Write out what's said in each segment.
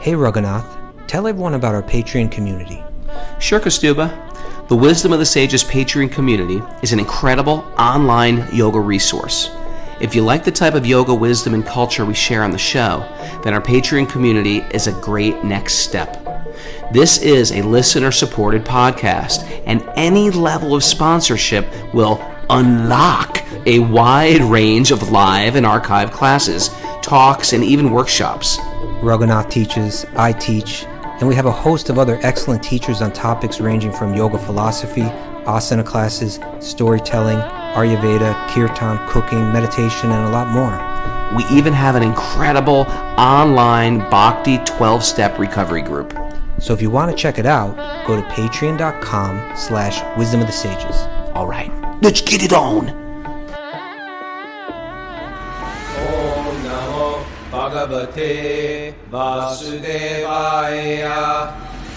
Hey Raghunath, tell everyone about our Patreon community. Sure, Kaustubha. The Wisdom of the Sages Patreon community is an incredible online yoga resource. If you like the type of yoga wisdom and culture we share on the show, then our Patreon community is a great next step. This is a listener-supported podcast, and any level of sponsorship will unlock a wide range of live and archived classes, talks, and even workshops. Raghunath teaches, I teach, and we have a host of other excellent teachers on topics ranging from yoga philosophy, asana classes, storytelling, Ayurveda, kirtan, cooking, meditation, and a lot more. We even have an incredible online Bhakti 12-step recovery group. So if you want to check it out, go to patreon.com/wisdom of the sages. All right, let's get it on. Om Namo Bhagavate Vasudevaya.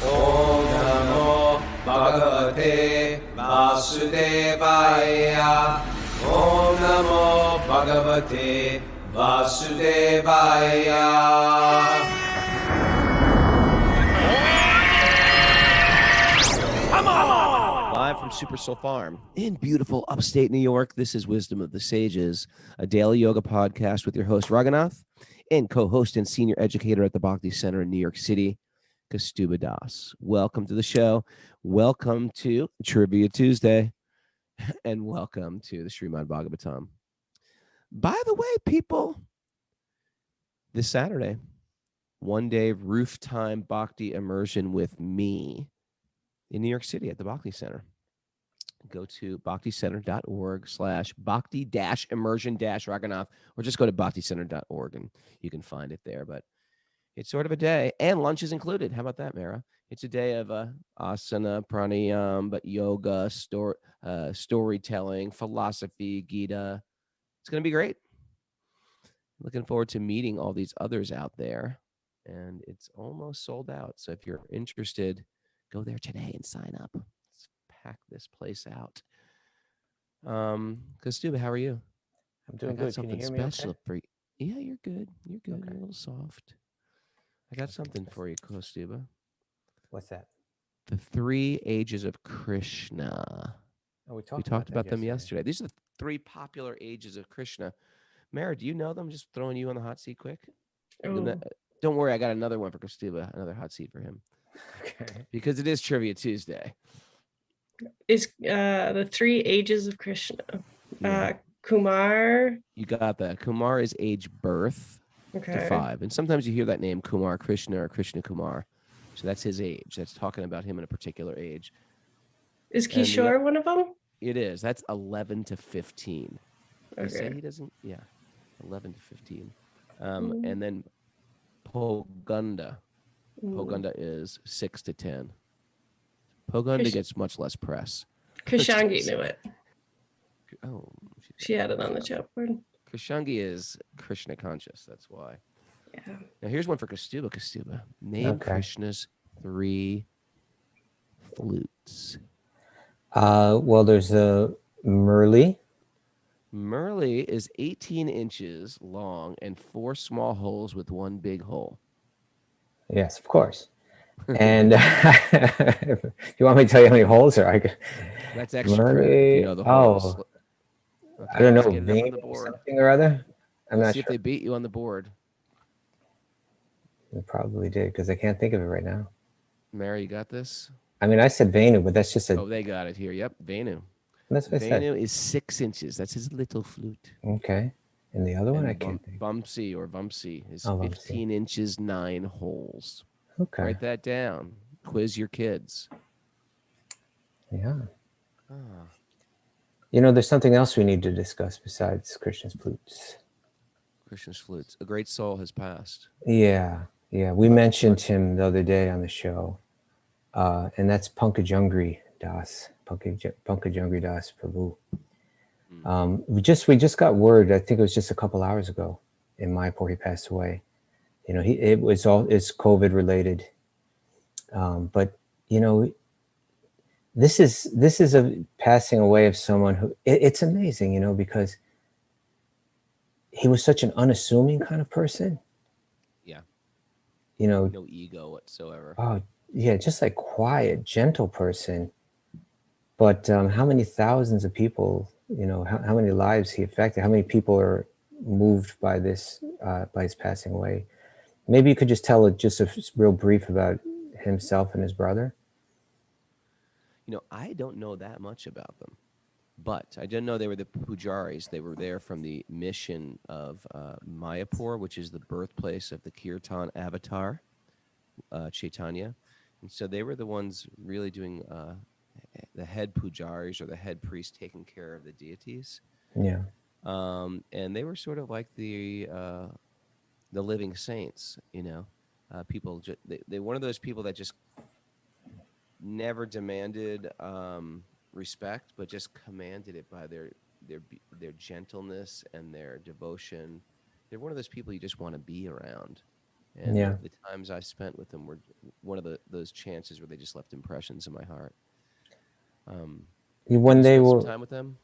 Om Namo Bhagavate Vasudevaya. Om Namo Bhagavate Vasudevaya. Live from Super Soul Farm in beautiful upstate New York, this is Wisdom of the Sages, a daily yoga podcast with your host, Raghunath, and co-host and senior educator at the Bhakti Center in New York City, Kaustubha Das. Welcome to the show. Welcome to Trivia Tuesday, and welcome to the Srimad Bhagavatam. By the way, people, this Saturday, one-day roof time Bhakti immersion with me in New York City at the Bhakti Center. Go to bhakticenter.org/bhakti-immersion-Raghunath, or just go to bhakticenter.org and you can find it there. But it's sort of a day, and lunch is included. How about that, Mara? It's a day of asana, pranayam, but yoga, storytelling, philosophy, Gita. It's going to be great. Looking forward to meeting all these others out there, and it's almost sold out. So if you're interested, go there today and sign up. Let's pack this place out. Kaustubha, how are you? I'm doing good. Can you hear me okay? For you. Yeah, you're good. You're good. Okay. You're a little soft. I got something for you, Kaustubha. What's that? The 3 ages of Krishna. Oh, we talked about them yesterday. These are the 3 popular ages of Krishna. Mara, do you know them? Just throwing you on the hot seat quick. Oh. Don't worry, I got another one for Kaustubha, another hot seat for him. Okay. Because it is Trivia Tuesday. Is the 3 ages of Krishna. Yeah. Kumar. You got that. Kumar is age birth to 5. And sometimes you hear that name, Kumar Krishna or Krishna Kumar. So that's his age. That's talking about him in a particular age. Is Kishore one of them? It is. That's 11 to 15. Okay. You say he doesn't? Yeah. 11 to 15. And then Poganda. Poganda is 6 to 10. Poganda gets much less press. Krishangi knew it. Oh, she had it on the chalkboard. Krishangi is Krishna conscious. That's why. Yeah. Now here's one for Kaustubha. Kaustubha, name Krishna's 3 flutes. Well, there's Murli. Murli is 18 inches long and 4 small holes with 1 big hole. Yes, of course. And you want me to tell you how many holes are? That's extra credit. You know the holes. Oh, okay, I don't know. Vein or something or other. I'm not see sure. If they beat you on the board. They probably did because I can't think of it right now. Mary, you got this? I mean, I said Venu, but that's just a. Oh, they got it here. Yep, Venu. That's what I said. Venu is 6 inches. That's his little flute. Okay. And the other one, I can't think. Vamsi is 15 inches, 9 holes. Okay. Write that down. Quiz your kids. Yeah. You know, there's something else we need to discuss besides Krishna's flutes. Krishna's flutes. A great soul has passed. Yeah. We mentioned him the other day on the show. And that's Pankajanghri Das. Pankajanghri Das Prabhu. We just got word, I think it was just a couple hours ago in Mayapur, he passed away. You know, it's COVID related. But you know, this is a passing away of someone who it's amazing, you know, because he was such an unassuming kind of person. Yeah. no ego whatsoever. oh yeah, just like quiet, gentle person. But how many thousands of people, how many lives he affected? How many people are moved by this, by his passing away? Maybe you could just tell just a real brief about himself and his brother. I don't know that much about them, but I didn't know they were the pujaris. They were there from the mission of Mayapur, which is the birthplace of the Kirtan avatar, Chaitanya. And so they were the ones really doing the head pujaris, or the head priest, taking care of the deities. Yeah. And they were sort of like the living saints, people. They one of those people that just never demanded respect, but just commanded it by their gentleness and their devotion. They're one of those people you just want to be around. And Yeah. the times I spent with them were one of those chances where they just left impressions in my heart. When you they spent were, some time with them?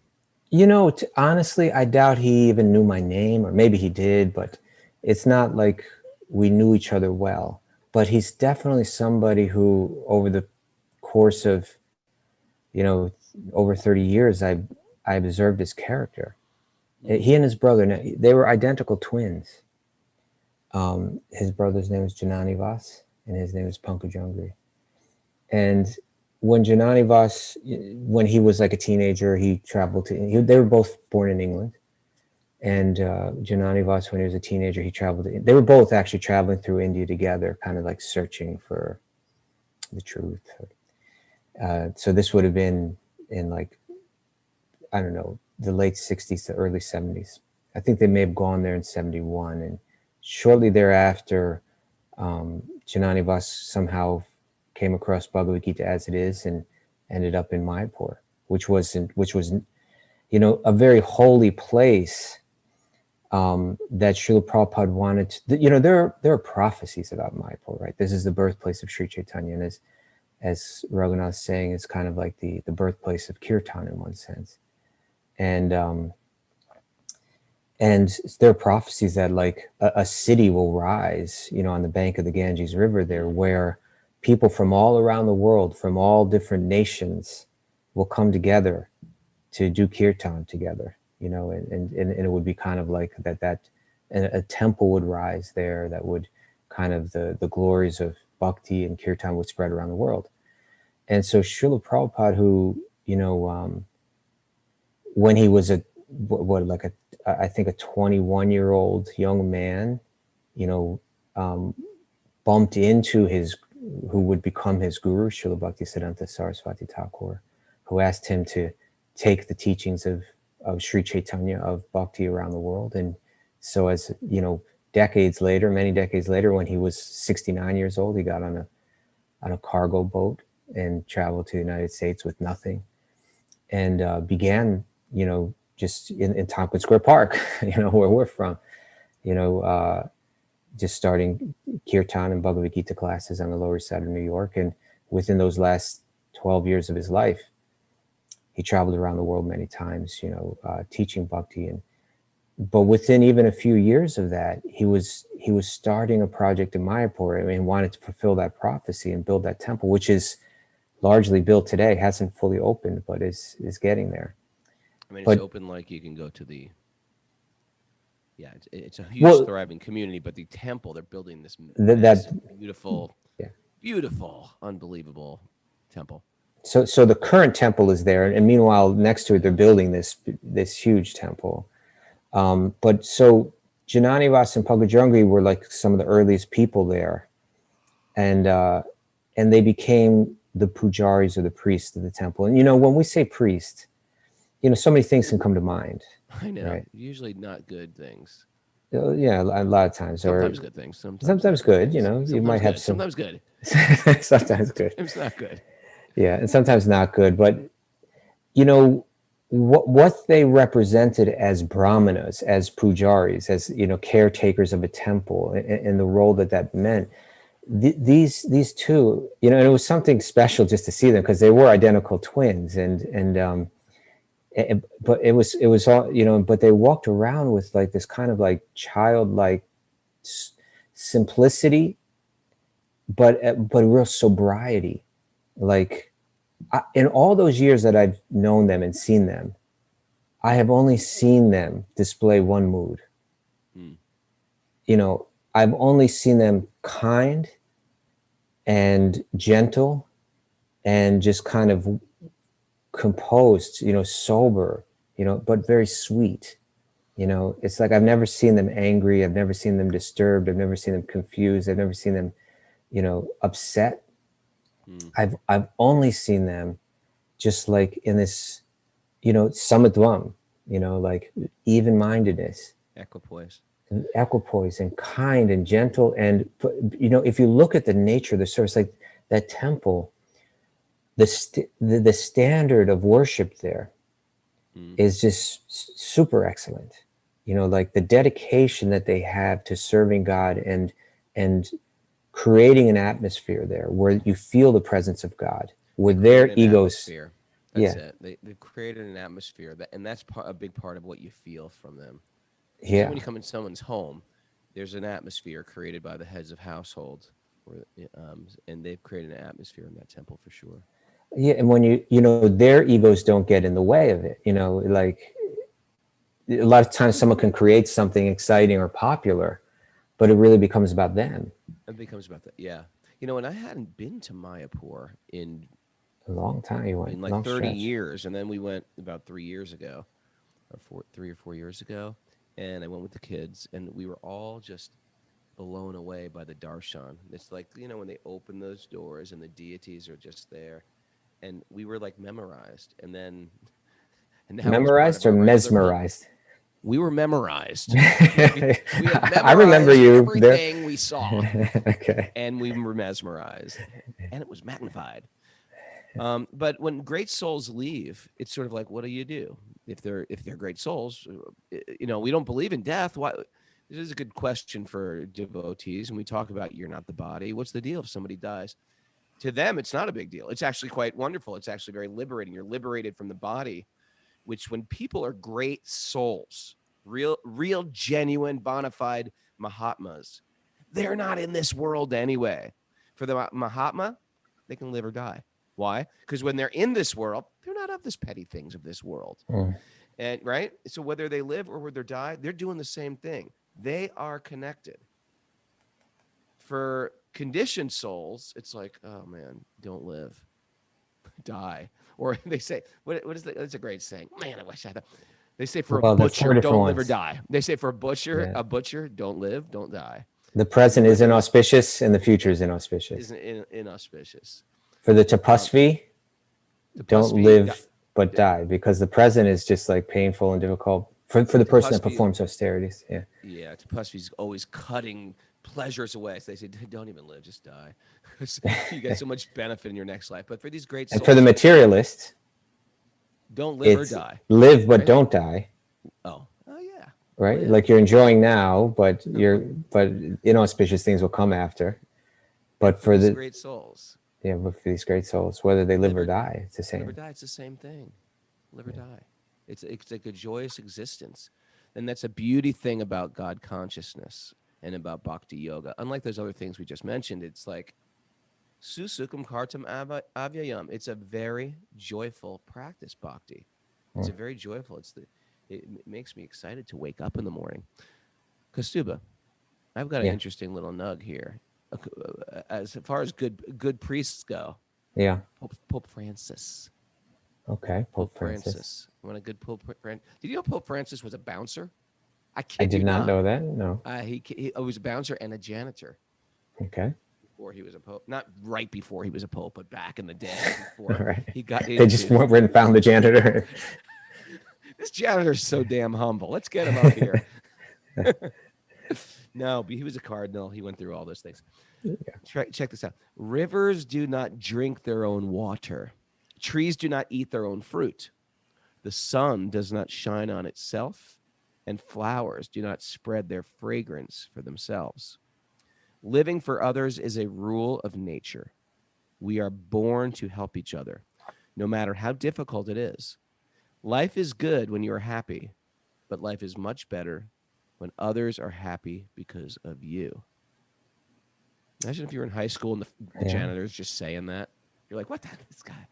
honestly, I doubt he even knew my name, or maybe he did, but it's not like we knew each other well. But he's definitely somebody who, over the course of, over 30 years, I observed his character. He and his brother, they were identical twins. His brother's name is Jananivas, and his name is Pankajanghri. And when Jananivas, when he was like a teenager, he traveled to, they were both born in England. And Jananivas, when he was a teenager, he traveled to, they were both actually traveling through India together, kind of like searching for the truth. So this would have been in like, I don't know, the late 60s to early 70s. I think they may have gone there in 71. And shortly thereafter, Jananivas somehow came across Bhagavad Gita as it is and ended up in Mayapur, which was a very holy place that Srila Prabhupada wanted to, there are prophecies about Mayapur, right? This is the birthplace of Sri Chaitanya, and as Raghunath is saying, it's kind of like the birthplace of Kirtan in one sense. And there are prophecies that like a city will rise, on the bank of the Ganges River there, where people from all around the world, from all different nations, will come together to do kirtan together, and it would be kind of like that a temple would rise there that would kind of the glories of bhakti and kirtan would spread around the world. And so Srila Prabhupada, who, when he was I think a 21-year-old young man, bumped into who would become his guru, Srila Bhaktisiddhanta Saraswati Thakur, who asked him to take the teachings of Sri Chaitanya, of bhakti around the world. And so as, many decades later, when he was 69 years old, he got on a cargo boat and traveled to the United States with nothing, and began, just in Tompkins Square Park, where we're from, just starting kirtan and Bhagavad Gita classes on the Lower East Side of New York. And within those last 12 years of his life, he traveled around the world many times, teaching bhakti. But within even a few years of that, he was starting a project in Mayapur and wanted to fulfill that prophecy and build that temple, which is largely built today, hasn't fully opened, but is getting there. I mean, it's open like you can go to the. Yeah, it's a huge, thriving community, but the temple, they're building this beautiful, beautiful, unbelievable temple. So the current temple is there, and meanwhile, next to it, they're building this huge temple. But so Jananivas and Pankajanghri were like some of the earliest people there, and they became the pujaris, or the priests of the temple. And when we say priest, so many things can come to mind. I know. Right? Usually not good things. Yeah, a lot of times. Sometimes good things. Sometimes good. Sometimes you might have good. some. Sometimes good. Sometimes good. Sometimes not good. Yeah, and sometimes not good. But what they represented as brahmanas, as pujaris, as caretakers of a temple, and the role that meant. These two, and it was something special just to see them, because they were identical twins, but it was all, but they walked around with like this kind of like childlike simplicity but real sobriety. Like in all those years that I've known them and seen them, I have only seen them display one mood. You know, I've only seen them kind and gentle and just kind of composed, you know, sober, you know, but very sweet. You know, it's like I've never seen them angry. I've never seen them disturbed. I've never seen them confused. I've never seen them, you know, upset. I've only seen them just like in this, you know, samatvam, you know, like even-mindedness, equipoise and kind and gentle. And, you know, if you look at the nature of the service, like that temple, the standard of worship there is just super excellent. You know, like the dedication that they have to serving God and creating an atmosphere there where you feel the presence of God, where their egos. Atmosphere. That's it. They created an atmosphere and that's a big part of what you feel from them. Yeah. So when you come in someone's home, there's an atmosphere created by the heads of household, and they've created an atmosphere in that temple for sure. Yeah, and when you know, their egos don't get in the way of it. You know, like a lot of times someone can create something exciting or popular, but it really becomes about them. It becomes about that, yeah. You know, and I hadn't been to Mayapur in A long time. You went in like long 30 stretch. years, and then we went about 3 years ago, or 3 or 4 years ago, and I went with the kids, and we were all just blown away by the darshan. It's like, you know, when they open those doors and the deities are just there, and we were like memorized, and then Memorized or mesmerized? We were memorized. we had memorized I remember you everything there. we saw. Okay. And we were mesmerized, and it was magnified. But when great souls leave, it's sort of like, what do you do if they're great souls? You know, we don't believe in death. Why? This is a good question for devotees, and we talk about you're not the body. What's the deal if somebody dies? To them, it's not a big deal. It's actually quite wonderful. It's actually very liberating. You're liberated from the body, which when people are great souls, real, genuine, bona fide Mahatmas, they're not in this world anyway. For the Mahatma, they can live or die. Why? Because when they're in this world, they're not of this petty things of this world. And right? So whether they live or whether they die, they're doing the same thing. They are connected. For conditioned souls, it's like, oh man, don't live, die. Or they say, what is that? That's a great saying. Man, I wish I had that. They say for a butcher, don't live or die. They say for a butcher, don't live, don't die. The present is inauspicious and the future is inauspicious. Inauspicious. For the tapasvi, don't live but die, because the present is just like painful and difficult for the person that performs austerities. Yeah. Yeah, tapasvi's always cutting pleasures away. So they say, don't even live, just die. You get so much benefit in your next life. But for these great souls, and for the materialists, don't live or die. Live but don't die. Oh yeah. Right? Live. Like you're enjoying now, but inauspicious things will come after. But for the great souls. Yeah, but for these great souls, whether they live or die, it's the same. Live or die, it's the same thing. Live or die. It's like a joyous existence. And that's a beauty thing about God consciousness and about bhakti yoga. Unlike those other things we just mentioned, it's like susukam kartam avyayam. It's a very joyful practice, bhakti. It's a very joyful. It makes me excited to wake up in the morning. Kaustubha, I've got an interesting little nug here. As far as good priests go, Pope Francis. Okay, Pope Francis. Want a good Pope Francis? Did you know Pope Francis was a bouncer? I did not know that. No. He was a bouncer and a janitor. Okay. Before he was a pope, not right before he was a pope, but back in the day before right. he got. They just went and found the janitor. This janitor's so damn humble. Let's get him up here. No, but he was a cardinal. He went through all those things. Yeah. Check this out. Rivers do not drink their own water. Trees do not eat their own fruit. The sun does not shine on itself, and flowers do not spread their fragrance for themselves. Living for others is a rule of nature. We are born to help each other, no matter how difficult it is. Life is good when you are happy, but life is much better when others are happy because of you. Imagine if you were in high school and the Yeah. janitor's just saying that. You're like, what the this guy?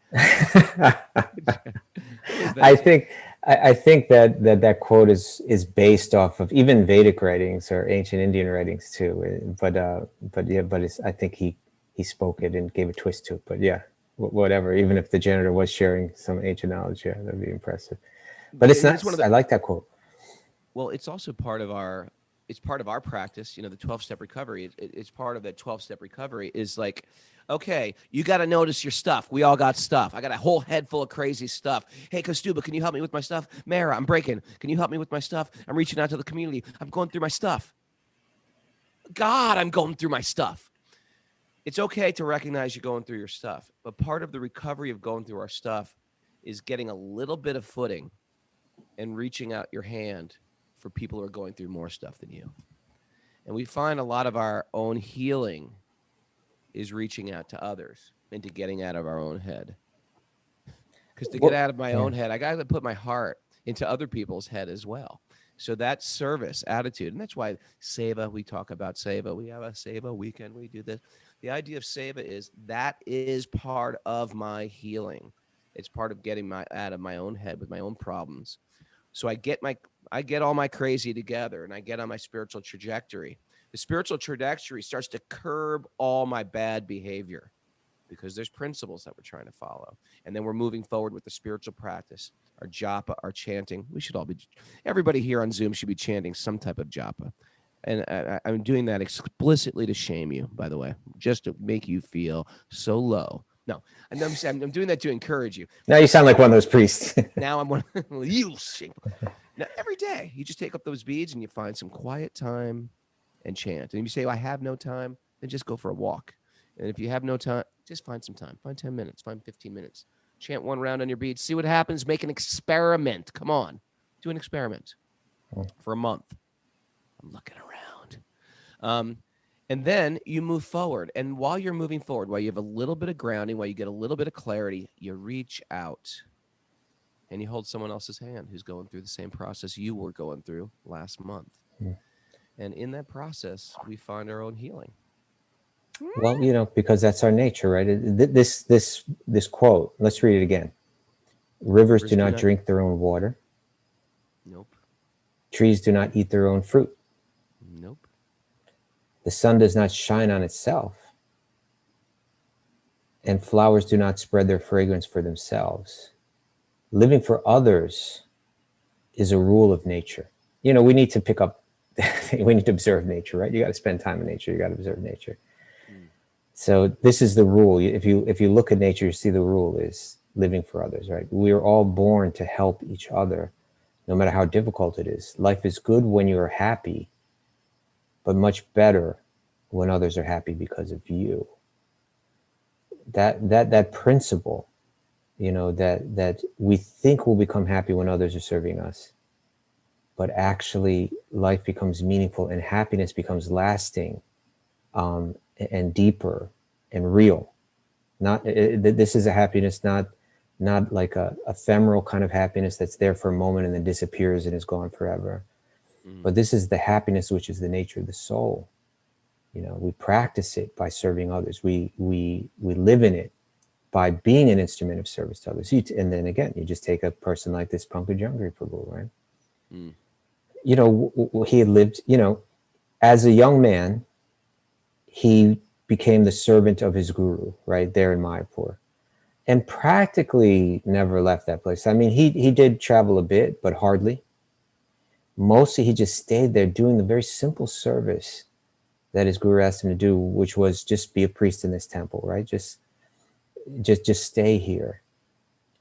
Who is that? I think that quote is based off of even Vedic writings or ancient Indian writings too. But I think he spoke it and gave a twist to it. But yeah, whatever. Even if the janitor was sharing some ancient knowledge, yeah, that'd be impressive. But it's not. I like that quote. Well, it's also part of our practice. The 12-step recovery. It's part of that 12-step recovery is like, okay, you got to notice your stuff. We all got stuff. I got a whole head full of crazy stuff. Hey, Kaustubha, can you help me with my stuff? Mara, I'm breaking. Can you help me with my stuff? I'm reaching out to the community. I'm going through my stuff. God, I'm going through my stuff. It's okay to recognize you're going through your stuff, but part of the recovery of going through our stuff is getting a little bit of footing and reaching out your hand for people who are going through more stuff than you. And we find a lot of our own healing is reaching out to others and to getting out of our own head. Because to get out of my own head, I got to put my heart into other people's head as well. So that service attitude, and that's why Seva, we talk about Seva. We have a Seva weekend. We do this. The idea of Seva is part of my healing. It's part of getting out of my own head with my own problems. So I get all my crazy together and I get on my spiritual trajectory. The spiritual trajectory starts to curb all my bad behavior because there's principles that we're trying to follow. And then we're moving forward with the spiritual practice, our japa, our chanting. Everybody here on Zoom should be chanting some type of japa. And I'm doing that explicitly to shame you, by the way, just to make you feel so low. No, I'm doing that to encourage you. Now you sound like one of those priests. Now I'm one of you. Now, every day you just take up those beads and you find some quiet time and chant. And if you say, I have no time, then just go for a walk. And if you have no time, just find some time. Find 10 minutes, find 15 minutes. Chant one round on your beads. See what happens. Make an experiment. Come on. Do an experiment for a month. I'm looking around. And then you move forward. And while you're moving forward, while you have a little bit of grounding, while you get a little bit of clarity, you reach out and you hold someone else's hand who's going through the same process you were going through last month. And in that process, we find our own healing. Well, because that's our nature, right? This quote, let's read it again. Rivers do not drink their own water. Nope. Trees do not eat their own fruit. Nope. The sun does not shine on itself. And flowers do not spread their fragrance for themselves. Living for others is a rule of nature. We need to pick up, we need to observe nature, right? You got to spend time in nature. You got to observe nature. So this is the rule. If you look at nature, you see the rule is living for others, right? We are all born to help each other, no matter how difficult it is. Life is good when you are happy, but much better when others are happy because of you. That principle, that we think we'll become happy when others are serving us, but actually life becomes meaningful and happiness becomes lasting, and deeper and real. This is a happiness, not like a ephemeral kind of happiness that's there for a moment and then disappears and is gone forever. But this is the happiness which is the nature of the soul. We practice it by serving others. We live in it by being an instrument of service to others. And then again, you just take a person like this Pankajanghri Prabhu, right? He had lived, as a young man, he became the servant of his guru right there in Mayapur and practically never left that place. I mean, he did travel a bit, but hardly. Mostly he just stayed there doing the very simple service that his guru asked him to do, which was just be a priest in this temple, right? Just stay here.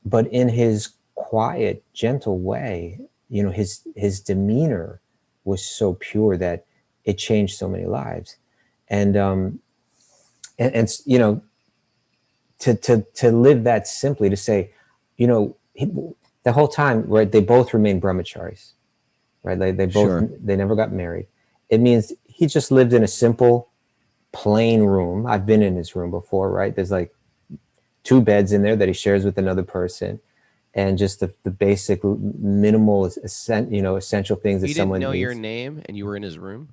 But in his quiet, gentle way, his demeanor was so pure that it changed so many lives. And to live that simply, to say, the whole time, right, they both remained brahmacharis, right? They both, they never got married. It means he just lived in a simple, plain room. I've been in his room before, right? There's like 2 beds in there that he shares with another person, and just the basic, minimal, essential things that someone needs. He didn't know your name, and you were in his room.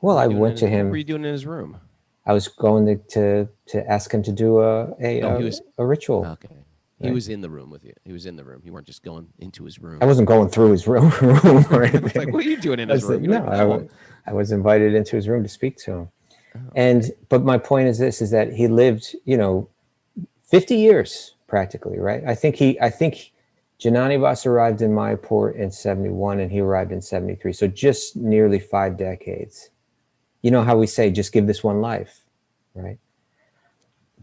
Well, I went to him. What were you doing in his room? I was going to ask him to do Oh, he was a ritual. okay. He Right. was in the room with you. He was in the room. You weren't just going into his room. I wasn't going through his room or anything. It's like, what are you doing in I his was room? You don't even know him. I was invited into his room to speak to him. Oh, And but my point is this: is that he lived, 50 years practically, right? I think Janani Vas arrived in Mayapur in 71 and he arrived in 73. So just nearly 5 decades. You know how we say, just give this one life, right?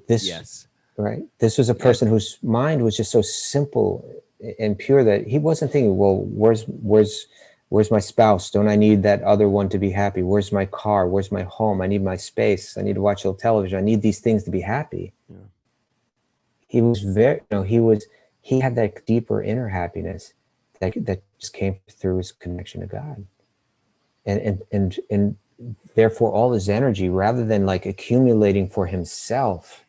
yes. Right. This was a person whose mind was just so simple and pure that he wasn't thinking, well, where's my spouse? Don't I need that other one to be happy? Where's my car? Where's my home? I need my space. I need to watch a little television. I need these things to be happy. Yeah. He was he had that deeper inner happiness that just came through his connection to God. And therefore all his energy, rather than like accumulating for himself,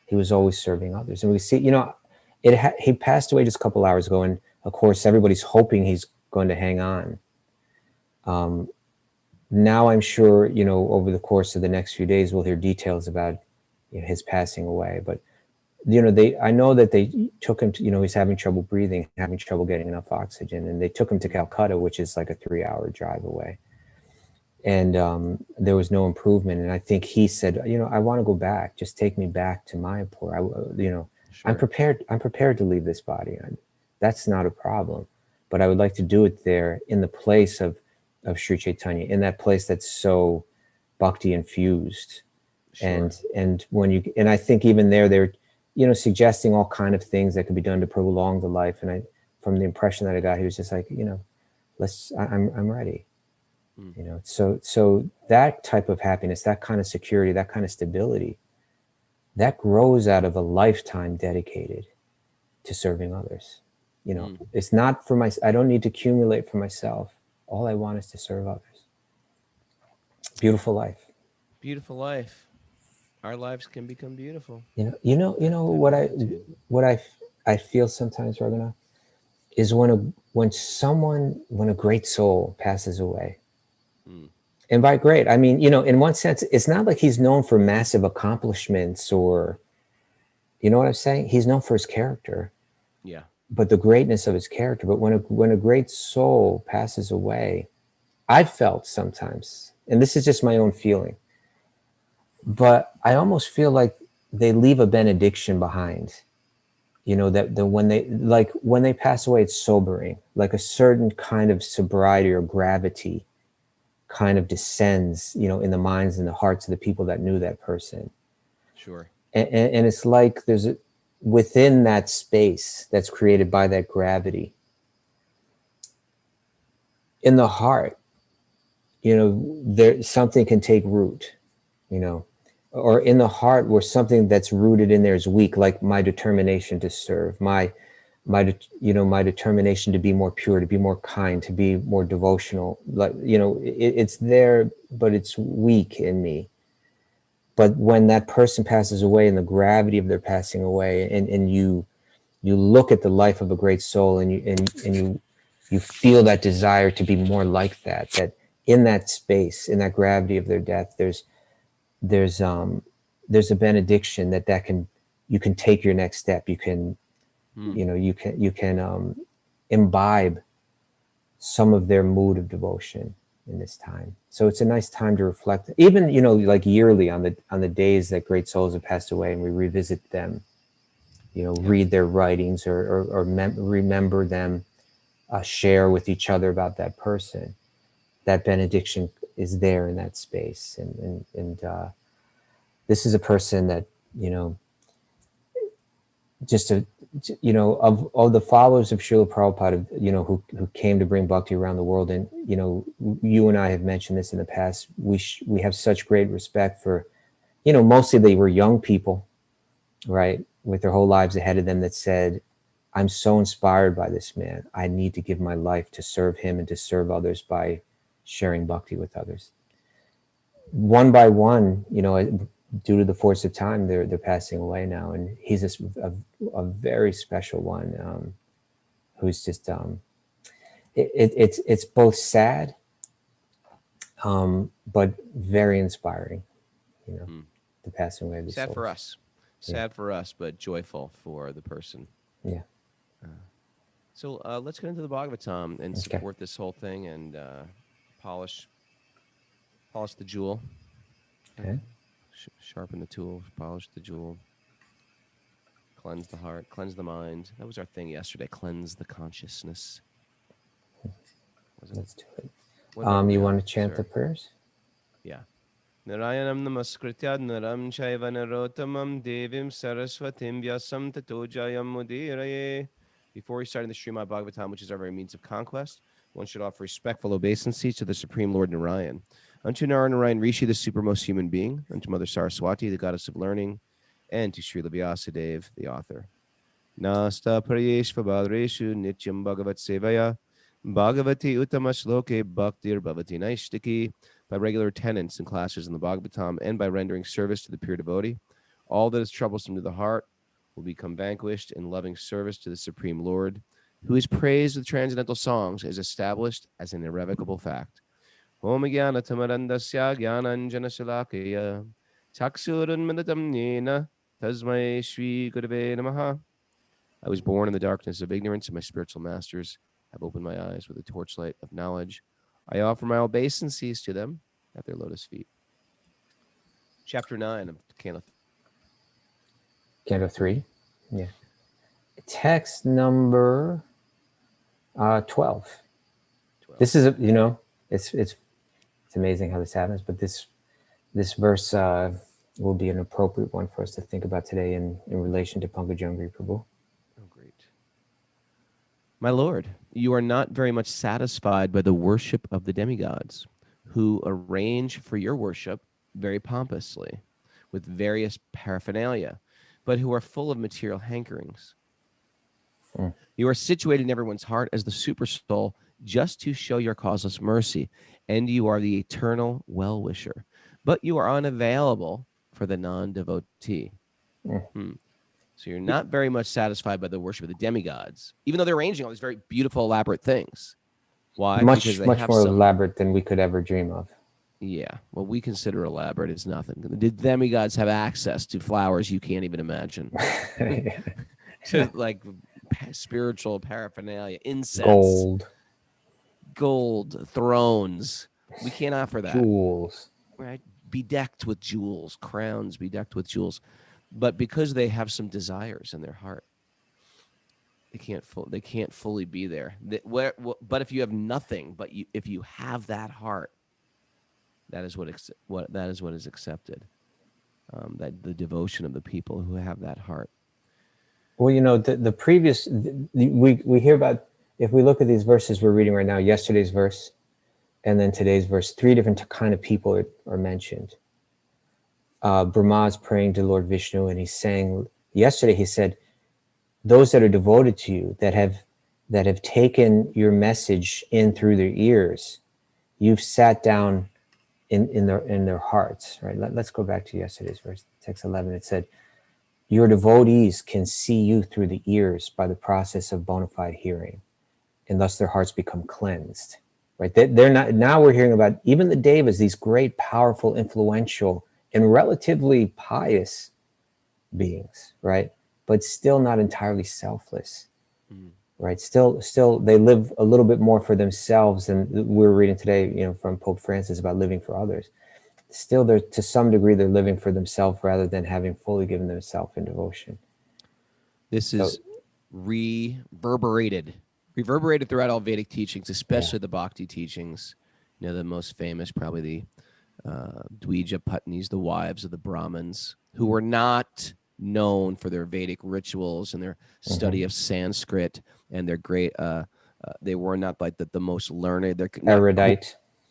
he was always serving others. And we see, he passed away just a couple hours ago, and of course everybody's hoping he's going to hang on. Now I'm sure, over the course of the next few days, we'll hear details about his passing away. But I know that they took him to, he's having trouble breathing, having trouble getting enough oxygen, and they took him to Calcutta, which is like a 3-hour drive away. And there was no improvement. And I think he said, I want to go back. Just take me back to Mayapur. Sure. I'm prepared to leave this body. That's not a problem. But I would like to do it there in the place of Sri Chaitanya, in that place that's so bhakti infused. Sure. And I think even there, they're, suggesting all kind of things that could be done to prolong the life. And from the impression that I got, he was just like, I'm ready. So that type of happiness, that kind of security, that kind of stability, that grows out of a lifetime dedicated to serving others. It's not for I don't need to accumulate for myself. All I want is to serve others. Beautiful life. Beautiful life. Our lives can become beautiful. What I feel sometimes, Raghunath, is when a great soul passes away. And by great, I mean, in one sense, it's not like he's known for massive accomplishments or, you know what I'm saying? He's known for his character. Yeah. But the greatness of his character. But when a great soul passes away, I've felt sometimes, and this is just my own feeling, but I almost feel like they leave a benediction behind. That when they pass away, it's sobering, like a certain kind of sobriety or gravity kind of descends, in the minds and the hearts of the people that knew that person. Sure. And it's like within that space that's created by that gravity, in the heart, there something can take root, or in the heart where something that's rooted in there is weak, like my determination to serve, my determination to be more pure, to be more kind, to be more devotional. Like, it's there, but it's weak in me. But when that person passes away, and the gravity of their passing away, and you look at the life of a great soul, and you feel that desire to be more like that in that space, in that gravity of their death, there's a benediction you can take your next step. You can, you can imbibe some of their mood of devotion in this time. So it's a nice time to reflect, even, like yearly on the days that great souls have passed away, and we revisit them, read their writings or remember them, share with each other about that person. That benediction is there in that space. And this is a person that, of all the followers of Srila Prabhupada, who came to bring bhakti around the world. And, you and I have mentioned this in the past, we have such great respect for, mostly they were young people, right, with their whole lives ahead of them, that said, I'm so inspired by this man. I need to give my life to serve him and to serve others by sharing bhakti with others. One by one, due to the force of time, they're passing away now, and he's a very special one, who's just it's both sad, but very inspiring. the passing away of these Sad souls. for us. Sad for us, but joyful for the person. Yeah. So let's get into the Bhagavatam and support this whole thing and polish the jewel. Okay. Sharpen the tool, polish the jewel. Cleanse the heart, cleanse the mind. That was our thing yesterday. Cleanse the consciousness. Let's do it. What You want to chant the prayers? Yeah. Narayanam namaskritya naram chaiva narottamam devim saraswatim vyasam tato jayam mudiraye. Before we start in the Srimad Bhagavatam, which is our very means of conquest, one should offer respectful obeisances to the Supreme Lord Narayan. Unto Narayan Rishi, the supermost human being, unto Mother Saraswati, the goddess of learning, and to Srila Vyasadeva, the author. Nasta prayeshva badreshu nityam bhagavat sevaya bhagavati uttamasloke bhaktir bhavati naishtiki. By regular attendance in classes in the Bhagavatam and by rendering service to the pure devotee, all that is troublesome to the heart will become vanquished in loving service to the Supreme Lord, who is praised with transcendental songs, is established as an irrevocable fact. Om Jnana Tamarandasya Jnananjana Shalakaya Chaksurunmadatam Nena Tasmai Shri Gurave Namaha. I was born in the darkness of ignorance, and my spiritual masters have opened my eyes with the torchlight of knowledge. I offer my obeisances to them at their lotus feet. Chapter 9 of Canto. Canto 3. Yeah. Text number 12. This is, it's amazing how this happens, but this verse will be an appropriate one for us to think about today in relation to Pankajanghri Prabhu. Oh, great. My Lord, you are not very much satisfied by the worship of the demigods, who arrange for your worship very pompously, with various paraphernalia, but who are full of material hankerings. You are situated in everyone's heart as the super soul, just to show your causeless mercy, and you are the eternal well-wisher, but you are unavailable for the non-devotee. So you're not very much satisfied by the worship of the demigods, even though they're arranging all these very beautiful, elaborate things. Why? Much more elaborate than we could ever dream of. Yeah, what we consider elaborate is nothing. The demigods have access to flowers you can't even imagine. To like spiritual paraphernalia, incense, gold, thrones. We can't offer that. Jewels. Right? Bedecked with jewels, crowns bedecked with jewels. But because they have some desires in their heart, they can't fully be there. But if you have nothing, but if you have that heart, that is what is accepted. That the devotion of the people who have that heart. Well, the previous we hear about, if we look at these verses we're reading right now, yesterday's verse and then today's verse, 3 different kind of people are mentioned. Brahma is praying to Lord Vishnu, and he's saying, yesterday he said, those that are devoted to you, that have taken your message in through their ears, you've sat down in their hearts, right? Let's go back to yesterday's verse, text 11. It said, your devotees can see you through the ears by the process of bona fide hearing, and thus their hearts become cleansed, right? They're not, now we're hearing about even the devas, these great, powerful, influential, and relatively pious beings, right? But still not entirely selfless, right? Still they live a little bit more for themselves, and we're reading today, from Pope Francis about living for others. Still, they're, to some degree, they're living for themselves rather than having fully given themselves in devotion. This is reverberated throughout all Vedic teachings, especially the Bhakti teachings. The most famous, probably the Dvija Patnis, the wives of the Brahmins, who were not known for their Vedic rituals and their study of Sanskrit and their great. They were not like the most learned. They're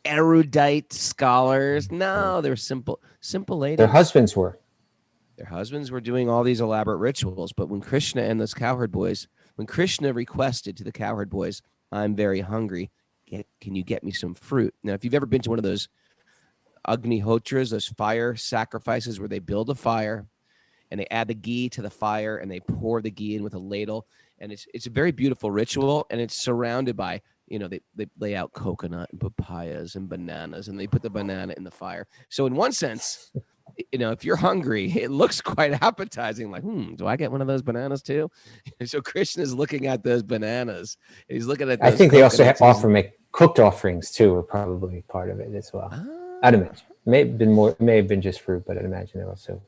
erudite scholars. No, they're simple ladies. Their husbands were. Their husbands were doing all these elaborate rituals. But when Krishna and those cowherd boys, when Krishna requested to the cowherd boys, I'm very hungry, can you get me some fruit? Now, if you've ever been to one of those Agnihotras, those fire sacrifices where they build a fire and they add the ghee to the fire and they pour the ghee in with a ladle, and it's a very beautiful ritual, and it's surrounded by, they lay out coconut and papayas and bananas, and they put the banana in the fire. So in one sense, if you're hungry, it looks quite appetizing. Like, do I get one of those bananas too? So Krishna is looking at those bananas. He's looking at those I think they also coconuts. make cooked offerings too, are probably part of it as well. I'd imagine. May have been just fruit, but I'd imagine they're also.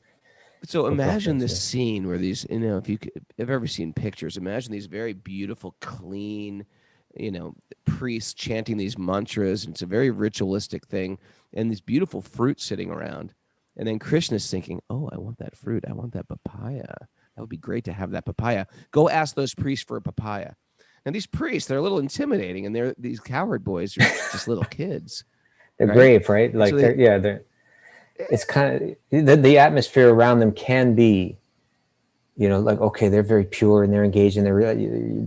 So imagine this yeah. scene where these, if you've ever seen pictures, imagine these very beautiful, clean, priests chanting these mantras. And it's a very ritualistic thing. And these beautiful fruits sitting around. And then Krishna's thinking, oh, I want that fruit. I want that papaya. That would be great to have that papaya. Go ask those priests for a papaya. Now, these priests, they're a little intimidating. And these cowherd boys are just little kids. They're right? brave, right? Like, So they're it's kind of the atmosphere around them can be, like, okay, they're very pure and they're engaged in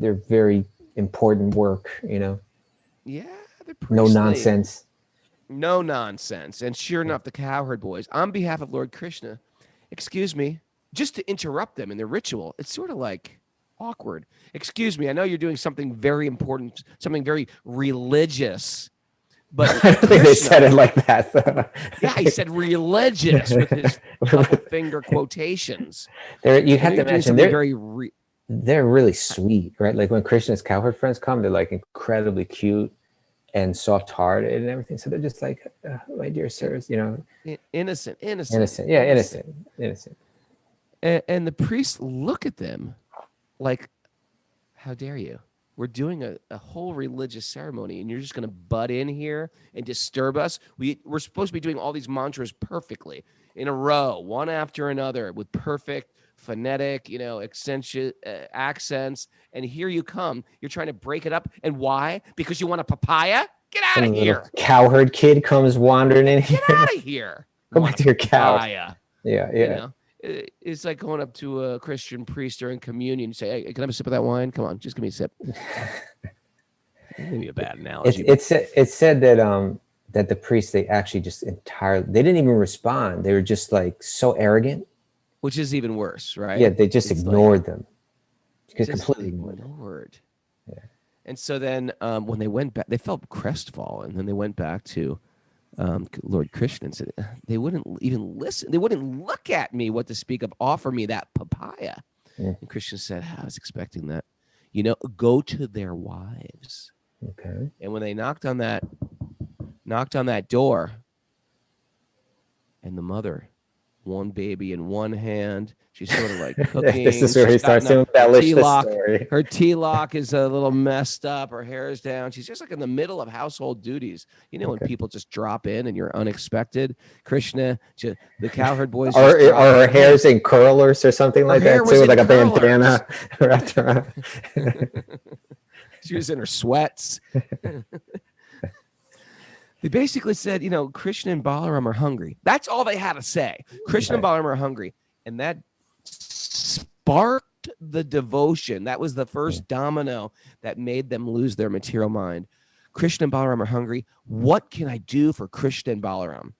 they're very important work, Yeah, they're no priestly. nonsense. No nonsense. And sure enough, the cowherd boys, on behalf of Lord Krishna, excuse me, just to interrupt them in their ritual, it's sort of like awkward. Excuse me, I know you're doing something very important, something very religious. But I don't think they said it like that. Yeah, he said religious with his couple finger quotations. You have to imagine they're really sweet, right? Like when Krishna's cowherd friends come, they're like incredibly cute and soft-hearted and everything. So they're just like, my dear sirs, innocent. Yeah, innocent. And the priests look at them like, how dare you? We're doing a whole religious ceremony, and you're just going to butt in here and disturb us. We're supposed to be doing all these mantras perfectly in a row, one after another, with perfect phonetic, accents. And here you come. You're trying to break it up. And why? Because you want a papaya? Get out of here. Cowherd kid comes wandering in here. Get out of here. Go back to your cow. Papaya. Yeah. It's like going up to a Christian priest during communion and say, hey, can I have a sip of that wine? Come on, just give me a sip. Maybe a bad analogy. It's said that the priests, they actually just they didn't even respond. They were just like so arrogant. Which is even worse, right? Yeah, they just ignored them. Completely ignored. Yeah. And so then when they went back, they felt crestfallen. And then they went back to Lord Krishna and said, they wouldn't even listen. They wouldn't look at me, what to speak of, offer me that papaya. Yeah. And Krishna said, I was expecting that. Go to their wives. Okay. And when they knocked on that door, and the mother, one baby in one hand, she's sort of like cooking. This is where he starts to embellish the story. Her T-lock is a little messed up. Her hair is down. She's just like in the middle of household duties. When people just drop in and you're unexpected. Krishna, the cowherd boys. Or her hair's in curlers or something like that too, like a bandana wrapped around. She was in her sweats. They basically said, Krishna and Balaram are hungry. That's all they had to say. Krishna and Balaram are hungry. And that sparked the devotion. That was the first domino that made them lose their material mind. Krishna and Balaram are hungry. What can I do for Krishna and Balaram?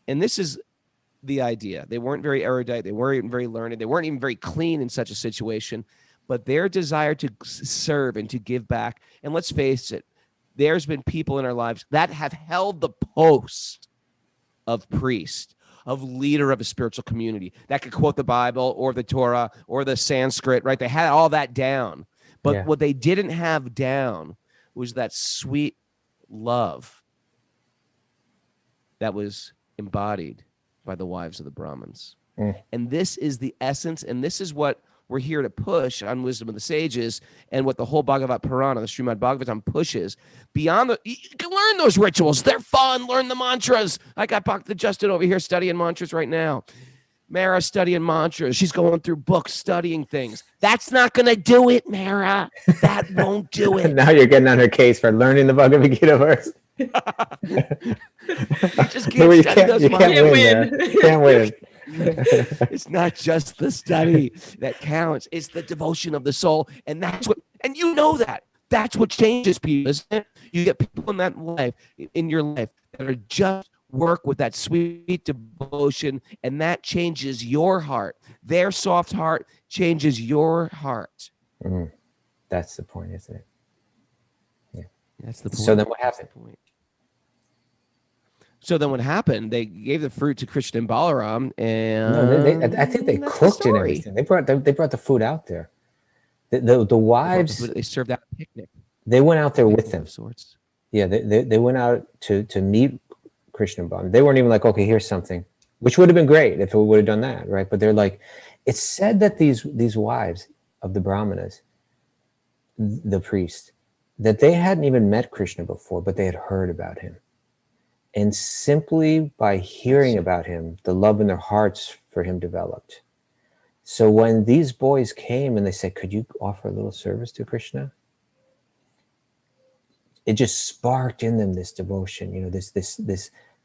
And this is the idea. They weren't very erudite. They weren't even very learned. They weren't even very clean in such a situation. But their desire to serve and to give back. And let's face it, there's been people in our lives that have held the post of priest, of leader of a spiritual community, that could quote the Bible or the Torah or the Sanskrit, right? They had all that down. But what they didn't have down was that sweet love that was embodied by the wives of the Brahmins. And this is the essence, and this is what we're here to push on Wisdom of the Sages, and what the whole Bhagavad Purana, the Srimad Bhagavatam, pushes. Beyond you can learn those rituals. They're fun. Learn the mantras. I got Bhakti Justin over here studying mantras right now. Mara studying mantras. She's going through books, studying things. That's not going to do it, Mara. That won't do it. Now you're getting on her case for learning the Bhagavad Gita verse. You just can't study those mantras. You can't win. It's not just the study that counts. It's the devotion of the soul. And that's what, and you know that. That's what changes people, isn't it? You get people in your life that are just work with that sweet devotion, and that changes your heart. Their soft heart changes your heart. That's the point, isn't it? Yeah. That's the point. So then what happened? So then what happened? They gave the fruit to Krishna and Balaram, and No, I think they that's the cooked and story. everything. They brought the food out there. The They brought the wives, food. They served out a picnic. they went out there with Picnic them. of sorts. Yeah, they went out to meet Krishna and Balaram. They weren't even like, okay, here's something, which would have been great if it would have done that, right? But they're like, it's said that these wives of the Brahmanas, the priest, that they hadn't even met Krishna before, but they had heard about him. And simply by hearing about him, the love in their hearts for him developed. So when these boys came and they said, could you offer a little service to Krishna? It just sparked in them this devotion, this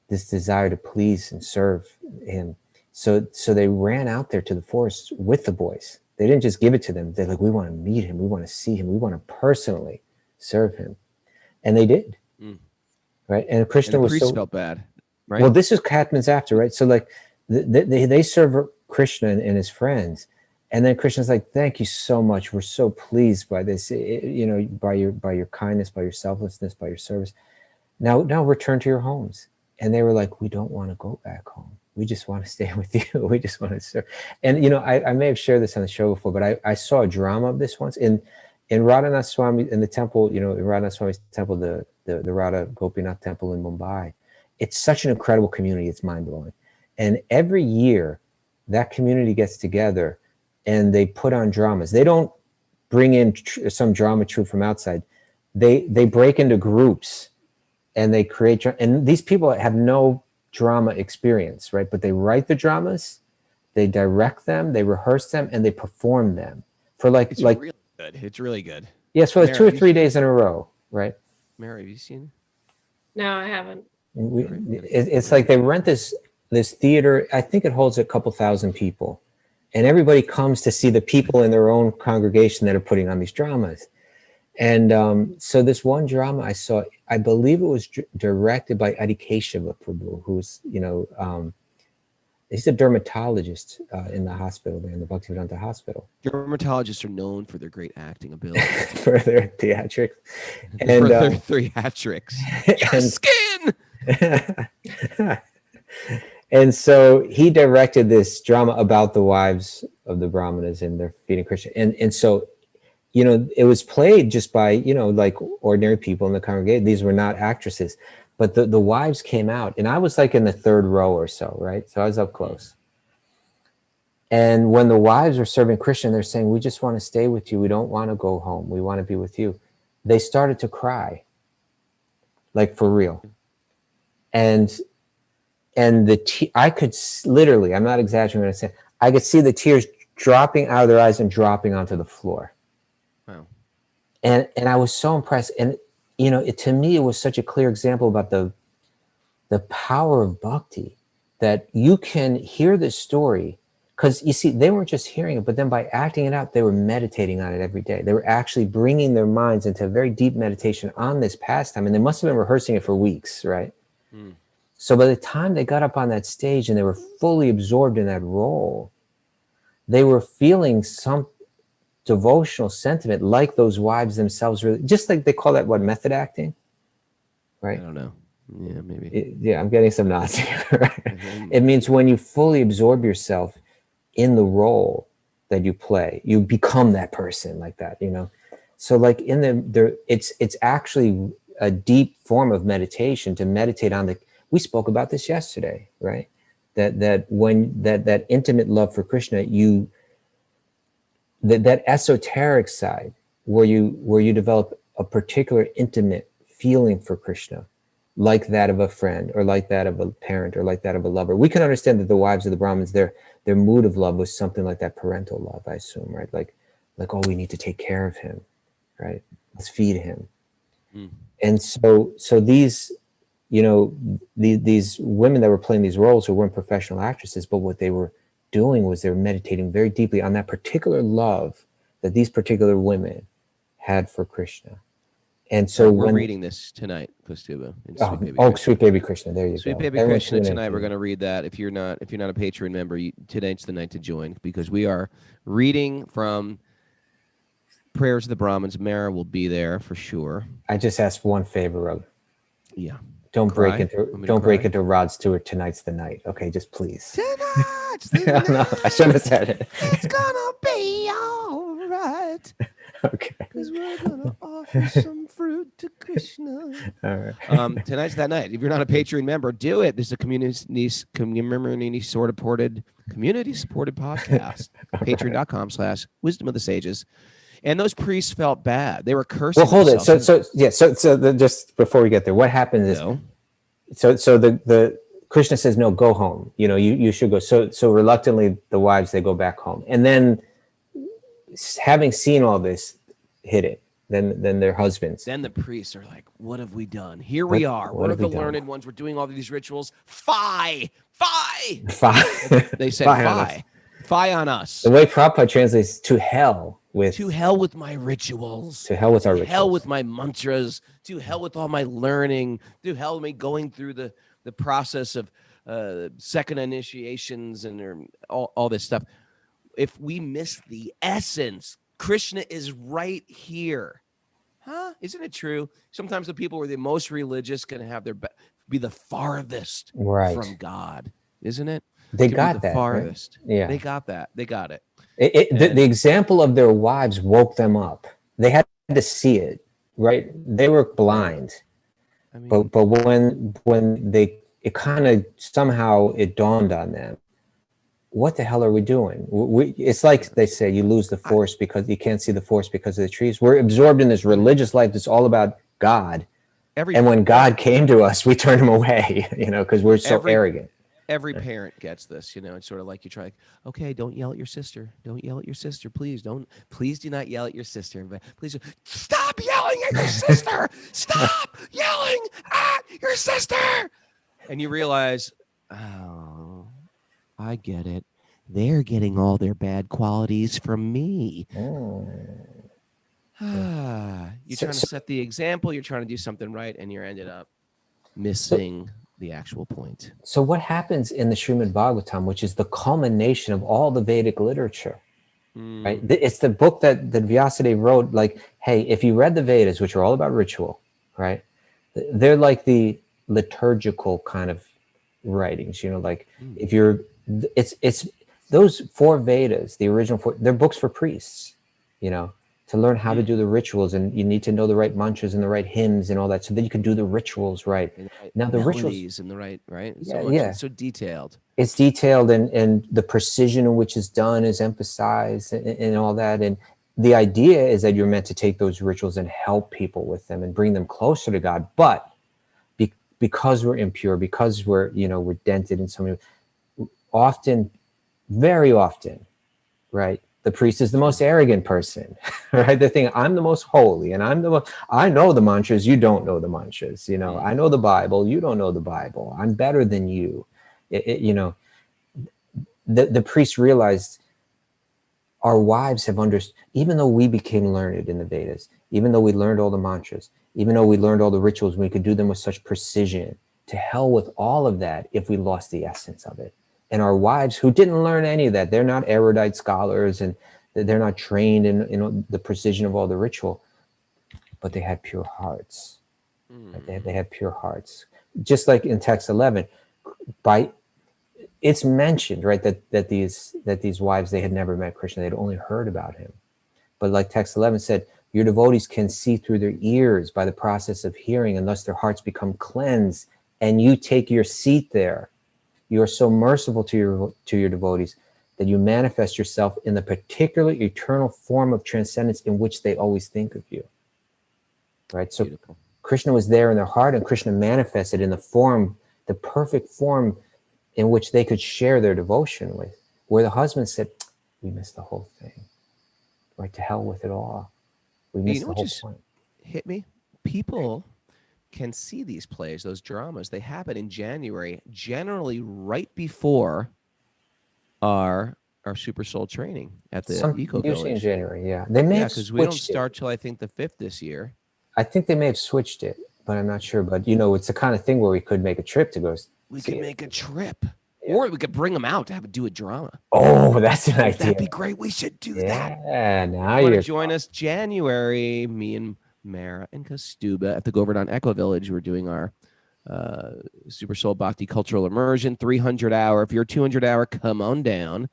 desire to please and serve him. So they ran out there to the forest with the boys. They didn't just give it to them. They're like, we want to meet him. We want to see him. We want to personally serve him. And they did. Right. And Krishna And the was priest so felt bad, right? Well, this is Katman's after, right? So like they serve Krishna and his friends. And then Krishna's like, thank you so much. We're so pleased by this, by your kindness, by your selflessness, by your service. Now return to your homes. And they were like, we don't want to go back home. We just want to stay with you. We just want to serve. And, I may have shared this on the show before, but I saw a drama of this once in Radhanath Swami, in the temple, in Radhanath Swami's temple, the Radha Gopinath temple in Mumbai. It's such an incredible community. It's mind blowing. And every year that community gets together and they put on dramas. They don't bring in some drama troupe from outside. They break into groups and they create, and these people have no drama experience, right? But they write the dramas, they direct them, they rehearse them, and they perform them for it's really good. It's really good. Yes, for like 2 or 3 days in a row, right? Mary, have you seen? No, I haven't. It's like they rent this theater. I think it holds a couple thousand people, and everybody comes to see the people in their own congregation that are putting on these dramas. And so this one drama I saw, I believe it was directed by Adikeshava Prabhu, who's he's a dermatologist in the hospital there, in the Bhakti-yogi hospital. Dermatologists are known for their great acting ability. For their theatrics. And for their theatrics. Your skin! And so he directed this drama about the wives of the Brahmanas and their feeding Krishna. And so, it was played just by, like ordinary people in the congregation. These were not actresses. But the wives came out, and I was like in the third row or so, right? So I was up close. And when the wives were serving Krishna, they're saying, we just want to stay with you. We don't want to go home. We want to be with you. They started to cry, like for real. And I could literally, I'm not exaggerating when I say, I could see the tears dropping out of their eyes and dropping onto the floor. Wow. And I was so impressed. And to me, it was such a clear example about the power of bhakti, that you can hear this story, because you see, they weren't just hearing it, but then by acting it out, they were meditating on it every day. They were actually bringing their minds into a very deep meditation on this pastime, and they must have been rehearsing it for weeks, right? So by the time they got up on that stage and they were fully absorbed in that role, they were feeling some devotional sentiment, like those wives themselves, really, just like they call that, what, method acting, right? I don't know. Yeah, maybe. I'm getting some nods here. Right? It means when you fully absorb yourself in the role that you play, you become that person like that, So like it's actually a deep form of meditation to meditate on we spoke about this yesterday, right? That when that intimate love for Krishna, that esoteric side where you develop a particular intimate feeling for Krishna, like that of a friend or like that of a parent or like that of a lover. We can understand that the wives of the Brahmins, their mood of love was something like that parental love, I assume, right? Like, oh, we need to take care of him, right? Let's feed him. And so these, these women that were playing these roles who weren't professional actresses, but what they were doing was they were meditating very deeply on that particular love that these particular women had for Krishna. And so we're reading this tonight, Kaustubha. Sweet Baby Krishna. There you go. Sweet Baby Krishna tonight. We're going to read that. If you're not a Patreon member, tonight's the night to join, because we are reading from Prayers of the Brahmins. Mara will be there for sure. I just asked one favor, Raghu. Yeah. Don't Cry? break Want me to don't break cry? into Rod Stewart. Tonight's the night. Okay, just please. Tonight's the I know, I should have said it. It's gonna be all right. Okay. Because we're gonna offer some fruit to Krishna. All right. Tonight's that night. If you're not a Patreon member, do it. This is a community supported podcast. Patreon.com/Wisdom of the Sages. And those priests felt bad. They were cursing. Well, hold it. themselves. Just before we get there, what happens is No. so the Krishna says, no, go home. You should go. So reluctantly the wives, they go back home. And then having seen all this, hit it. Then their husbands. Then the priests are like, what have we done? Here we are. what We're have the we done? learned ones. We're doing all these rituals. Fie. They said Fie on us. fie. Fie on us. The way Prabhupada translates to hell with my rituals. to hell with our To rituals. hell with my mantras. To hell with all my learning. To hell with me going through the process of second initiations and all this stuff. If we miss the essence, Krishna is right here. Huh? Isn't it true? Sometimes the people who are the most religious can have be the farthest Right. from God. Isn't it? They Can be got the that. Right? farthest. Yeah. They got that. They got it. The example of their wives woke them up. They had to see it, right? They were blind, I mean, but when it kind of somehow it dawned on them, what the hell are we doing? It's like they say, you lose the forest because you can't see the forest because of the trees. We're absorbed in this religious life that's all about God, and when God came to us, we turned him away, because we're so arrogant. Every parent gets this, it's sort of like you try, okay, don't yell at your sister. Don't yell at your sister. Please do not yell at your sister. Please stop yelling at your sister. Stop yelling at your sister. And you realize, oh, I get it. They're getting all their bad qualities from me. You're trying to set the example. You're trying to do something right. And you're ended up missing the actual point. So what happens in the Srimad Bhagavatam, which is the culmination of all the Vedic literature, right? It's the book that Vyasadeva wrote, like, hey, if you read the Vedas, which are all about ritual, right? They're like the liturgical kind of writings, if you're, it's those 4 Vedas, the original 4, they're books for priests, to learn how to do the rituals, and you need to know the right mantras and the right hymns and all that, so that you can do the rituals right. Now the rituals and the right, it's so detailed. It's detailed, and the precision in which is done is emphasized, and all that. And the idea is that you're meant to take those rituals and help people with them and bring them closer to God. But because we're impure, because we're dented in so many, very often, right? The priest is the most arrogant person, right? They think, I'm the most holy, and I know the mantras, you don't know the mantras. I know the Bible, you don't know the Bible. I'm better than you. The priest realized our wives have understood, even though we became learned in the Vedas, even though we learned all the mantras, even though we learned all the rituals, we could do them with such precision. To hell with all of that if we lost the essence of it. And our wives, who didn't learn any of that, they're not erudite scholars, and they're not trained in the precision of all the ritual, but they had pure hearts. Right? They had pure hearts. Just like in text 11, it's mentioned, right, that these wives, they had never met Krishna, they'd only heard about him. But like text 11 said, your devotees can see through their ears by the process of hearing, and thus their hearts become cleansed, and you take your seat there. You are so merciful to your devotees that you manifest yourself in the particular eternal form of transcendence in which they always think of you. Right? So beautiful. Krishna was there in their heart, and Krishna manifested in the perfect form in which they could share their devotion with, where the husband said, we missed the whole thing. Right? To hell with it all. We missed the whole point. Hit me. People can see these plays, those dramas. They happen in January, generally right before our Super Soul training at the Eco Village. Usually in January, yeah. They may have because we don't start till I think the 5th this year. I think they may have switched it, but I'm not sure. But it's the kind of thing where we could make a trip to go. We could make a trip, or we could bring them out to do a drama. Oh, that's an idea. That'd be great. We should do that. Yeah, now you're join us January. Me and Mara and Kaustubha at the Govardhan Eco Village. We're doing our Super Soul Bhakti Cultural Immersion, 300-hour. If you're a 200-hour, come on down.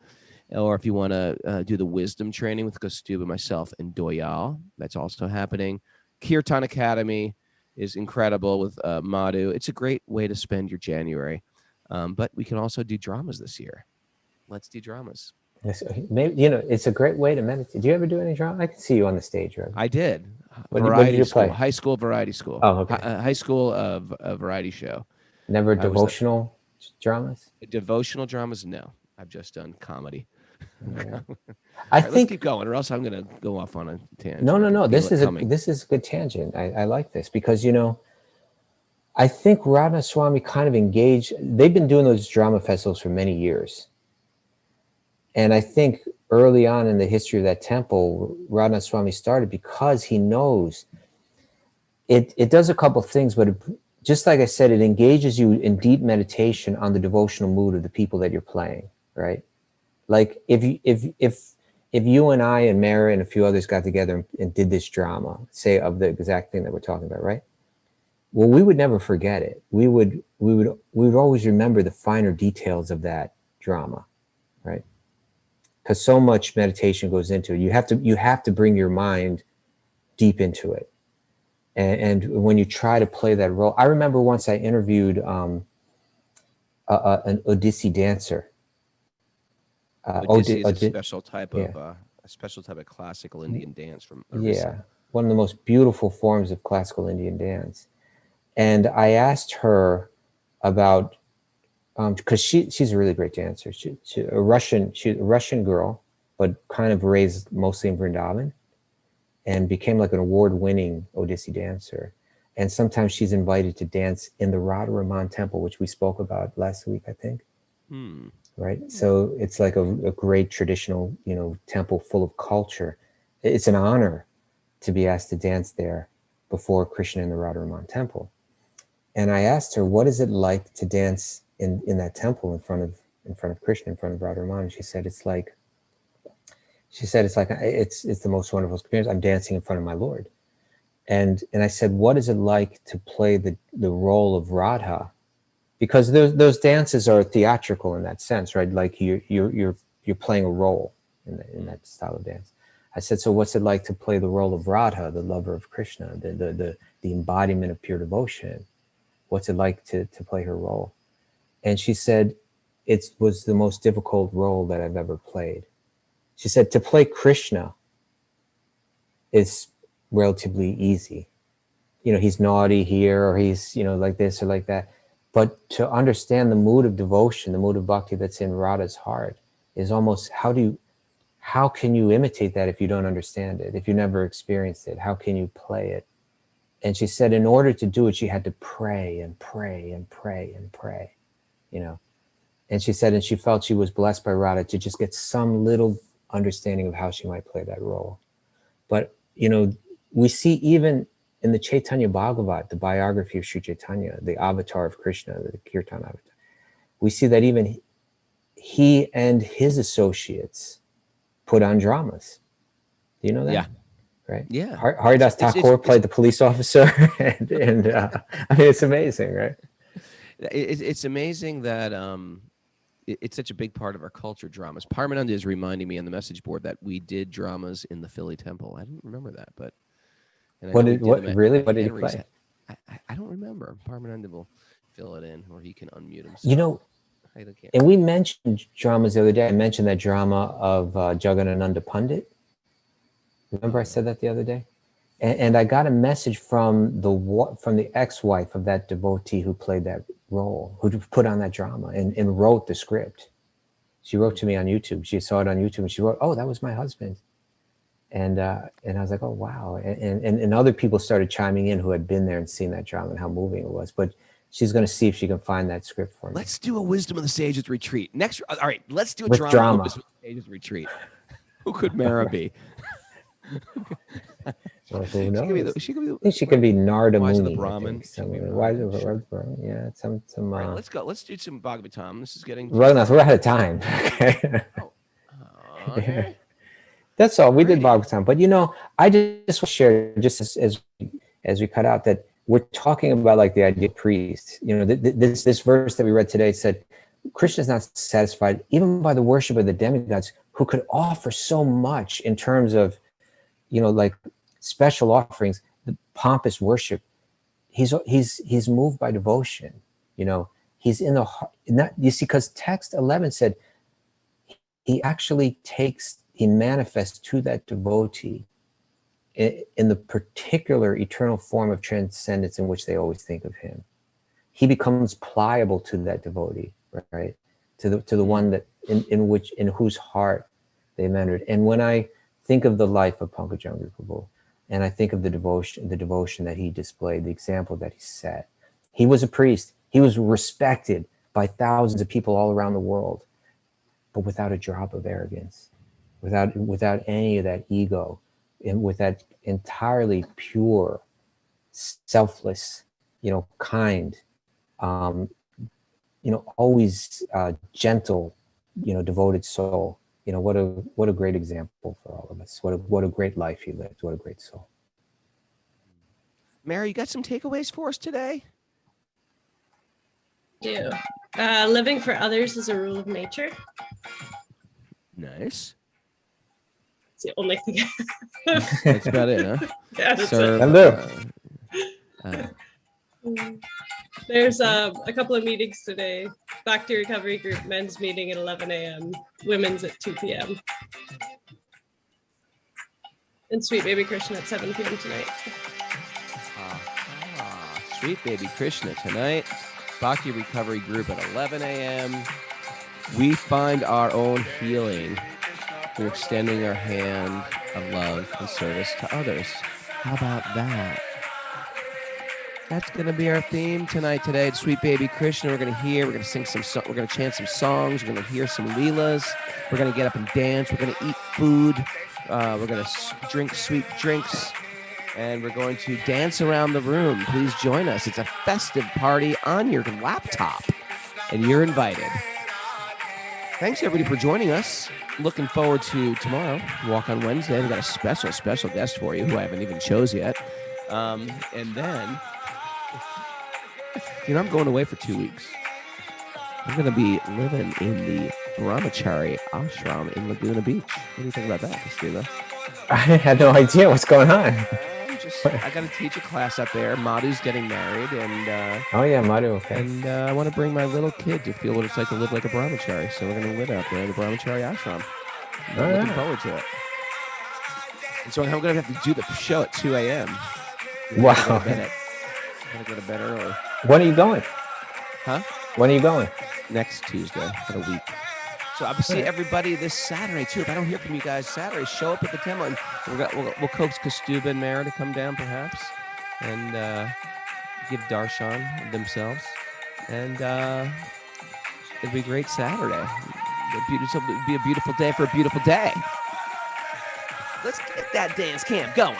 Or if you want to do the wisdom training with Kaustubha, myself, and Doyal, that's also happening. Kirtan Academy is incredible with Madhu. It's a great way to spend your January. But we can also do dramas this year. Let's do dramas. Yes, maybe, it's a great way to meditate. Do you ever do any drama? I can see you on the stage, right? I did. What Variety did you school, play? high school variety school. Oh, okay. High school of a variety show. Never devotional dramas? Devotional dramas? No. I've just done comedy. Yeah. Let's keep going, or else I'm going to go off on a tangent. No. This is a good tangent. I like this because I think Radha Swami kind of engaged. They've been doing those drama festivals for many years, and I think early on in the history of that temple, Radha Swami started because he knows it does a couple of things, but just like I said, it engages you in deep meditation on the devotional mood of the people that you're playing, right? Like if you and I and Mara and a few others got together and did this drama, say of the exact thing that we're talking about, right? Well, we would never forget it. We would always remember the finer details of that drama, right? Because so much meditation goes into it. You have to bring your mind deep into it. And when you try to play that role, I remember once I interviewed an Odissi dancer. Odissi is a special type of classical Indian dance from Orissa. Yeah, one of the most beautiful forms of classical Indian dance. And I asked her about because she's a really great dancer. She's a Russian girl, but kind of raised mostly in Vrindavan, and became like an award-winning Odissi dancer. And sometimes she's invited to dance in the Radha Raman temple, which we spoke about last week, I think. Right? So it's like a great traditional, temple full of culture. It's an honor to be asked to dance there before Krishna in the Radha Raman temple. And I asked her, what is it like to dance in that temple in front of Krishna, in front of Radha Raman? And she said, it's the most wonderful experience. I'm dancing in front of my Lord. And I said, what is it like to play the role of Radha? Because those dances are theatrical in that sense, right? Like you're playing a role in that style of dance. I said, so what's it like to play the role of Radha, the lover of Krishna, the embodiment of pure devotion? What's it like to play her role? And she said, it was the most difficult role that I've ever played. She said, to play Krishna is relatively easy. He's naughty here, or he's, like this or like that. But to understand the mood of devotion, the mood of bhakti that's in Radha's heart is almost, how can you imitate that if you don't understand it? If you never experienced it, how can you play it? And she said, in order to do it, she had to pray and pray and pray and pray, And she said, and she felt she was blessed by Radha to just get some little understanding of how she might play that role. But, we see even in the Chaitanya Bhagavat, the biography of Sri Chaitanya, the avatar of Krishna, the Kirtan avatar, we see that even he and his associates put on dramas. Do you know that? Yeah. Right? Yeah. Haridas Thakur played the police officer, and I mean, it's amazing, right? It's amazing that it's such a big part of our culture, dramas. Parmananda is reminding me on the message board that we did dramas in the Philly temple. I didn't remember that, but what did he play? I don't remember. Parmananda will fill it in, or he can unmute himself. And we mentioned dramas the other day. I mentioned that drama of Jagannananda Pandit. Remember I said that the other day? And I got a message from the ex-wife of that devotee who played that role, who put on that drama and wrote the script. She wrote to me on YouTube. She saw it on YouTube and she wrote, "Oh, that was my husband." And I was like, "Oh, wow." And other people started chiming in who had been there and seen that drama and how moving it was. But she's going to see if she can find that script for me. Let's do a Wisdom of the Sages retreat. All right, let's do a With drama. Wisdom of the Sages retreat. Who could Mara be? Well, who knows? She could I think she could be Narada Wise of Muni. the Brahmin. Wise of the Brahmin. Yeah, some. All right, let's go. Let's do some Bhagavatam. This is getting. Raghunath, we're out of time. Okay. Okay. That's all. We did Bhagavatam, but I just want to share, just as we cut out, that we're talking about like the idea of priest. You know, this verse that we read today said, Krishna is not satisfied even by the worship of the demigods, who could offer so much in terms of, you know, like special offerings, the pompous worship. He's moved by devotion. You know, he's in the heart. You see, because text 11 said he actually he manifests to that devotee in the particular eternal form of transcendence in which they always think of him. He becomes pliable to that devotee, right? To the one that in whose heart they entered. And when I think of the life of Pankajanghri Prabhu, and I think of the devotion that he displayed, the example that he set. He was a priest. He was respected by thousands of people all around the world, but without a drop of arrogance, without any of that ego, and with that entirely pure, selfless, you know, kind, you know, always gentle, you know, devoted soul. You know, what a great example for all of us. What a great life he lived. What a great soul. Mary, you got some takeaways for us today? Do. Living for others is a rule of nature. Nice. It's the only thing. That's about it, huh? Yeah, that's Serve, There's a couple of meetings today. Bhakti Recovery Group men's meeting at 11 a.m. Women's at 2 p.m. And Sweet Baby Krishna at 7 p.m. tonight. Sweet Baby Krishna tonight. Bhakti Recovery Group at 11 a.m. We find our own healing through extending our hand of love and service to others. How about that? That's going to be our theme tonight. Today, it's Sweet Baby Krishna. We're going to sing we're going to chant some songs. We're going to hear some leelas. We're going to get up and dance. We're going to eat food. We're going to drink sweet drinks. And we're going to dance around the room. Please join us. It's a festive party on your laptop. And you're invited. Thanks, everybody, for joining us. Looking forward to tomorrow, Walk on Wednesday. We've got a special guest for you who I haven't even chose yet. And then... You know, I'm going away for 2 weeks. I'm going to be living in the Brahmachari ashram in Laguna Beach. What do you think about that, Kaustubha? I had no idea what's going on. I got to teach a class up there. Madhu's getting married, and oh yeah, Madhu. Okay. And I want to bring my little kid to feel what it's like to live like a brahmachari. So we're going to live out there in the Brahmachari ashram. I'm looking forward to it. And so I'm going to have to do the show at 2 a.m. Wow. I'm going to go to bed early. When are you going? Huh? When are you going? Next Tuesday in a week. So I'll see everybody this Saturday too. If I don't hear from you guys Saturday, show up at the temple, and we'll coax Kaustubha and Mara to come down perhaps, and give darshan themselves, and it'll be a great Saturday. It'll be a beautiful day for a beautiful day. Let's get that dance camp going.